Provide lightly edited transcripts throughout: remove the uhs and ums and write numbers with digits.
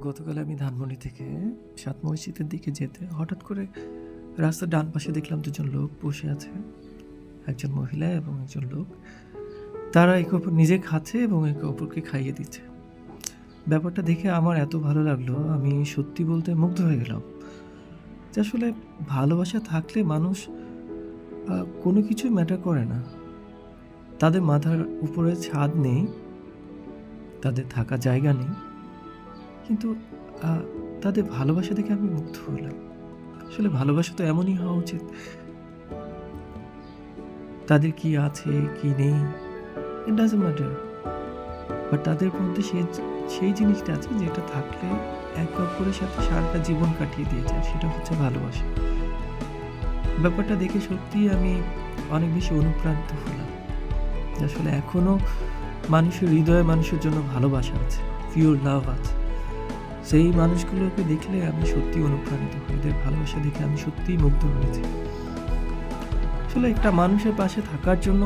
গতকাল আমি ধানমন্ডি থেকে সাত মসজিদের দিকে যেতে হঠাৎ করে রাস্তার ডান পাশে দেখলাম দুজন লোক বসে আছে, একজন মহিলা এবং একজন লোক। তারা একে অপর নিজে খাচ্ছে এবং একে অপরকে খাইয়ে দিচ্ছে। ব্যাপারটা দেখে আমার এত ভালো লাগলো, আমি সত্যি বলতে মুগ্ধ হয়ে গেলাম যে আসলে ভালোবাসা থাকলে মানুষ কোনো কিছুই ম্যাটার করে না। তাদের মাথার উপরে ছাদ নেই, তাদের থাকার জায়গা নেই, কিন্তু তাদের ভালোবাসা দেখে আমি মুগ্ধ হলাম। আসলে ভালোবাসা তো এমনই হওয়া উচিত। তাদের কি আছে, কি নেই, ইট ডাজন্ট ম্যাটার। বাট তাদের মধ্যে সেই জিনিসটা আছে যেটা থাকলে একে অপরের সাথে সারাটা জীবন কাটিয়ে দিয়ে যায়, সেটা হচ্ছে ভালোবাসা। ব্যাপারটা দেখে সত্যিই আমি অনেক বেশি অনুপ্রাণিত হলাম। আসলে এখনো মানুষের হৃদয়ে মানুষের জন্য ভালোবাসা আছে, পিওর লাভ আছে। সেই মানুষগুলোকে দেখলে আমি সত্যিই অনুপ্রাণিত হই। এদের ভালোবাসা দেখে আমি সত্যিই মুগ্ধ হয়েছি। আসলে একটা মানুষের পাশে থাকার জন্য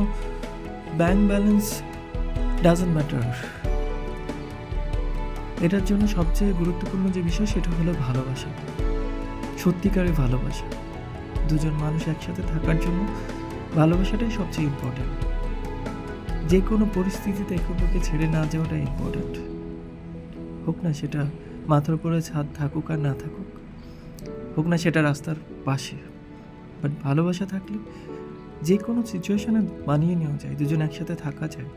ব্যাংক ব্যালেন্স ডাজন্ট ম্যাটার। এটার জন্য সবচেয়ে গুরুত্বপূর্ণ যে বিষয় সেটা হলো ভালোবাসা, সত্যিকারের ভালোবাসা। দুজন মানুষ একসাথে থাকার জন্য ভালোবাসাটাই সবচেয়ে ইম্পর্ট্যান্ট। যে কোনো পরিস্থিতিতে একে অপরকে ছেড়ে না যাওয়াটা ইম্পর্ট্যান্ট। হোক না সেটা মাথার উপরে ছাদ থাকুক আর না থাকুক, হোক না সেটা রাস্তার পাশে, বাট ভালোবাসা থাকলে যে কোনো সিচুয়েশনে মানিয়ে নেওয়া যায়, দুজন একসাথে থাকা যায়।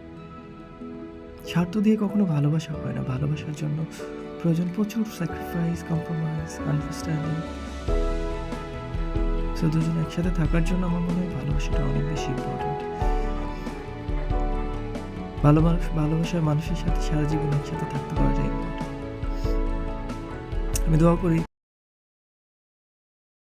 স্বার্থ দিয়ে কখনো ভালোবাসা হয় না। ভালোবাসার জন্য প্রয়োজন প্রচুর স্যাক্রিফাইস, কম্প্রোমাইজ, আন্ডারস্ট্যান্ডিং। সো দুজন একসাথে থাকার জন্য আমার মনে হয় ভালোবাসাটা অনেক বেশি ইম্পর্টেন্ট। ভালোবাসার মানুষের সাথে সারা জীবন একসাথে থাকতে পারাটাই ইম্পর্টেন্ট। আমি দোয়া করি